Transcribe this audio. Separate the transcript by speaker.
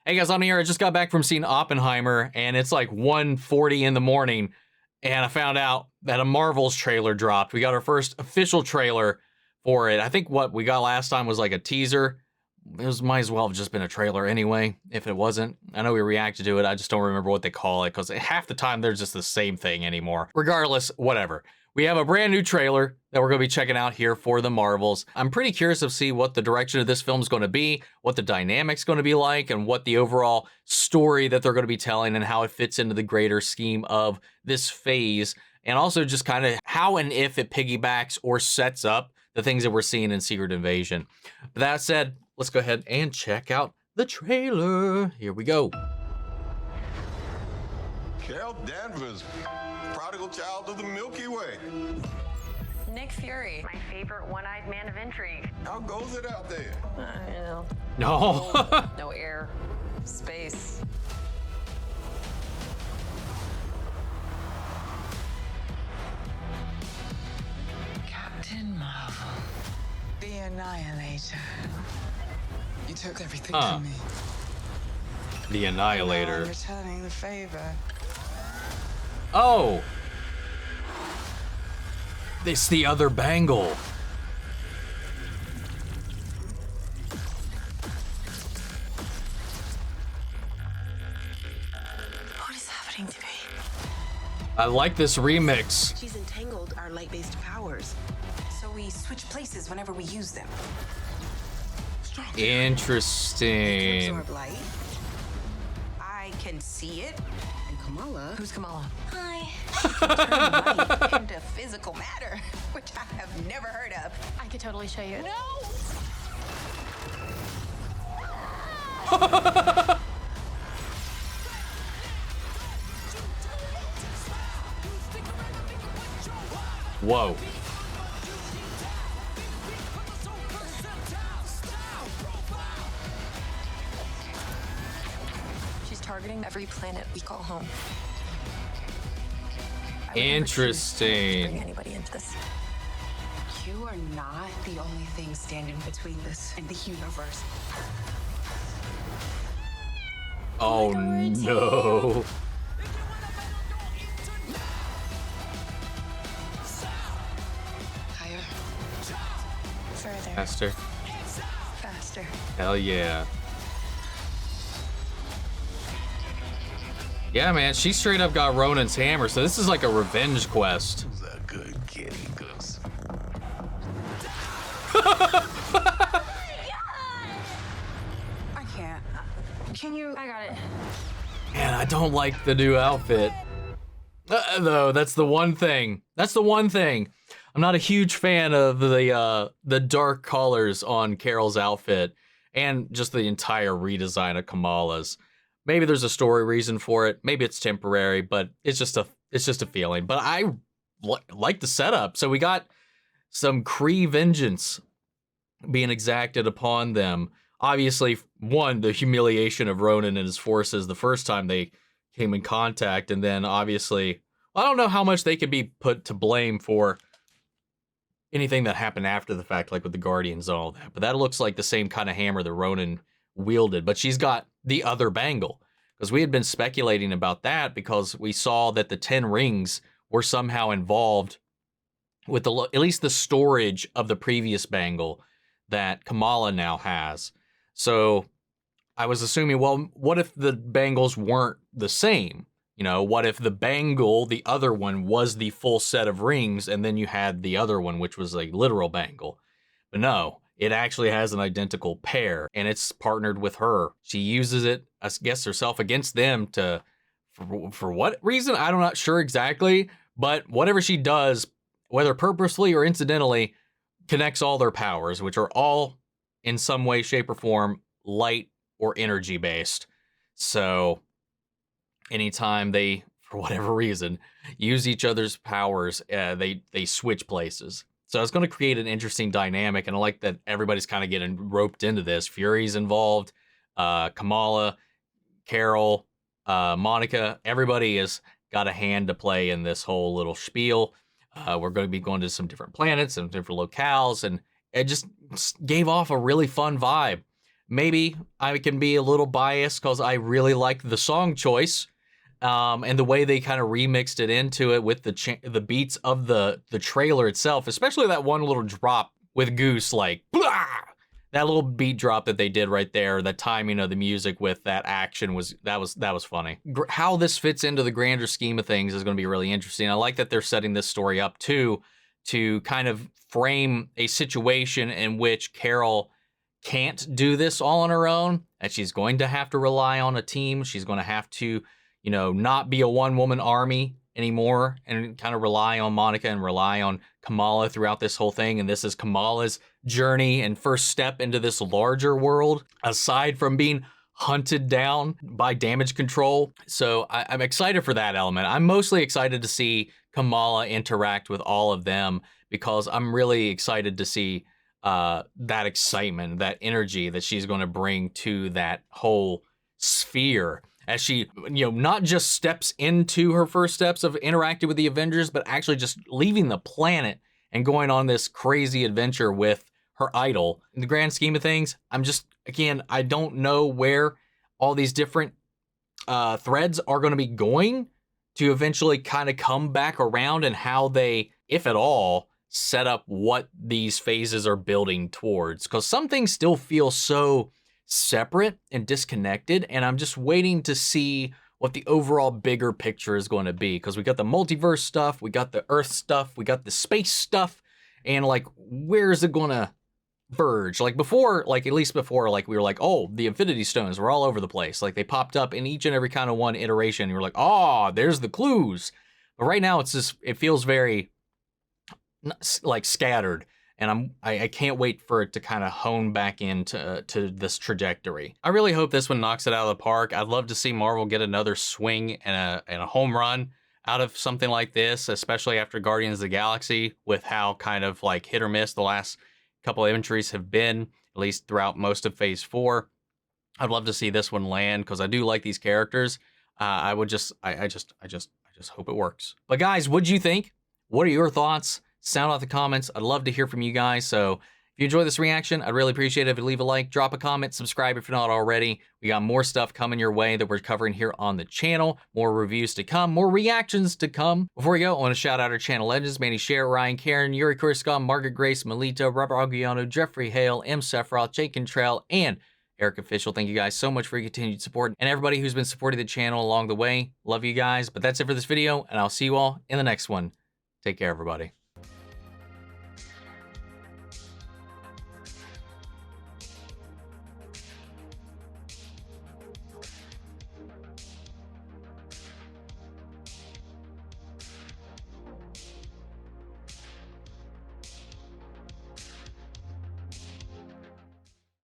Speaker 1: Hey guys, I'm here. I just got back from seeing Oppenheimer, and it's like 1:40 in the morning, and I found out that a Marvel's trailer dropped. We got our first official trailer for it. I think what we got last time was like a teaser. Might as well have just been a trailer anyway, if it wasn't. I know we reacted to it. I just don't remember what they call it, because half the time they're just the same thing anymore. Regardless, whatever. We have a brand new trailer that we're going to be checking out here for the Marvels. I'm pretty curious to see what the direction of this film is going to be, what the dynamic's going to be like, and what the overall story that they're going to be telling and how it fits into the greater scheme of this phase, and also just kind of how and if it piggybacks or sets up the things that we're seeing in Secret Invasion. But that said, let's go ahead and check out the trailer. Here we go.
Speaker 2: Carol Danvers, prodigal child of the Milky Way.
Speaker 3: Nick Fury, my favorite one-eyed man of intrigue.
Speaker 2: How goes it out there?
Speaker 3: You know,
Speaker 1: No.
Speaker 3: no air, space.
Speaker 4: Captain Marvel, the Annihilator. You took everything
Speaker 1: Huh.
Speaker 4: from me.
Speaker 1: The
Speaker 4: Now
Speaker 1: Annihilator.
Speaker 4: I'm returning the favor.
Speaker 1: Oh. It's the other bangle.
Speaker 5: What is happening to me?
Speaker 1: I like this remix.
Speaker 5: She's entangled our light-based powers, so we switch places whenever we use them.
Speaker 1: Interesting.
Speaker 5: Absorb light. I can see it. And Kamala,
Speaker 3: Who's Kamala?
Speaker 5: hi, she can turn light into physical matter, which I have never heard of.
Speaker 3: I could totally show you.
Speaker 1: Whoa.
Speaker 3: She's targeting every planet we call home. I would never choose to
Speaker 1: Interesting.
Speaker 3: bring anybody into this.
Speaker 5: You are not the only thing standing between this and the universe.
Speaker 1: Oh no.
Speaker 5: Higher.
Speaker 3: Further,
Speaker 1: Faster.
Speaker 3: faster.
Speaker 1: Hell yeah. Yeah, man, she straight up got Ronan's hammer, so this is like a revenge quest.
Speaker 2: Who's a good kitty goose?
Speaker 5: I can't. Can you?
Speaker 3: I got it.
Speaker 1: Man, I don't like the new outfit. Though, that's the one thing. That's the one thing. I'm not a huge fan of the dark colors on Carol's outfit and just the entire redesign of Kamala's. Maybe there's a story reason for it. Maybe it's temporary, but it's just a feeling. But I like the setup. So we got some Kree vengeance being exacted upon them. Obviously, one, the humiliation of Ronan and his forces the first time they came in contact, and then obviously, I don't know how much they could be put to blame for anything that happened after the fact, like with the Guardians and all that. But that looks like the same kind of hammer that Ronan wielded, but she's got the other bangle, because we had been speculating about that because we saw that the 10 rings were somehow involved with at least the storage of the previous bangle that Kamala now has. So I was assuming, well, what if the bangles weren't the same? You know, what if the bangle, the other one, was the full set of rings, and then you had the other one, which was a literal bangle? But no, it actually has an identical pair, and it's partnered with her. She uses it, I guess, herself against them for what reason? I'm not sure exactly, but whatever she does, whether purposely or incidentally, connects all their powers, which are all in some way, shape, or form light or energy based. So anytime they, for whatever reason, use each other's powers, they switch places. So it's going to create an interesting dynamic, and I like that everybody's kind of getting roped into this. Fury's involved, Kamala, Carol, Monica, everybody has got a hand to play in this whole little spiel. We're going to be going to some different planets and different locales, and it just gave off a really fun vibe. maybe I can be a little biased because I really like the song choice. And the way they kind of remixed it into it with the beats of the trailer itself, especially that one little drop with Goose, like, blah! That little beat drop that they did right there, the timing of the music with that action was funny. How this fits into the grander scheme of things is going to be really interesting. I like that they're setting this story up too, to kind of frame a situation in which Carol can't do this all on her own, and she's going to have to rely on a team. She's going to have to, you know, not be a one-woman army anymore and kind of rely on Monica and rely on Kamala throughout this whole thing. And this is Kamala's journey and first step into this larger world, aside from being hunted down by damage control. So I'm excited for that element. I'm mostly excited to see Kamala interact with all of them because I'm really excited to see that excitement, that energy that she's going to bring to that whole sphere as she, you know, not just steps into her first steps of interacting with the Avengers, but actually just leaving the planet and going on this crazy adventure with her idol. In the grand scheme of things, I'm just, again, I don't know where all these different threads are going to be going to eventually kind of come back around and how they, if at all, set up what these phases are building towards. Because some things still feel so separate and disconnected, and I'm just waiting to see what the overall bigger picture is going to be, because we got the multiverse stuff, we got the Earth stuff, we got the space stuff, and like, where is it going to verge? Like before, like at least before, like we were like, oh, the Infinity Stones were all over the place, like they popped up in each and every kind of one iteration. You were like, oh, there's the clues. But right now it's just, it feels very like scattered. And I can't wait for it to kind of hone back into this trajectory. I really hope this one knocks it out of the park. I'd love to see Marvel get another swing and a home run out of something like this, especially after Guardians of the Galaxy, with how kind of like hit or miss the last couple of entries have been, at least throughout most of Phase 4. I'd love to see this one land because I do like these characters. I just hope it works. But guys, what'd you think? What are your thoughts? Sound out the comments. I'd love to hear from you guys. So if you enjoy this reaction, I'd really appreciate it if you leave a like, drop a comment, subscribe if you're not already. We got more stuff coming your way that we're covering here on the channel. More reviews to come, more reactions to come. Before we go, I want to shout out our channel legends: Manny Share, Ryan Karen, Yuri Kurskov, Margaret Grace, Melito, Robert Aguiano, Jeffrey Hale, M. Sephiroth, Jake Cantrell, and Eric Official. Thank you guys so much for your continued support, and everybody who's been supporting the channel along the way. Love you guys. But that's it for this video, and I'll see you all in the next one. Take care, everybody.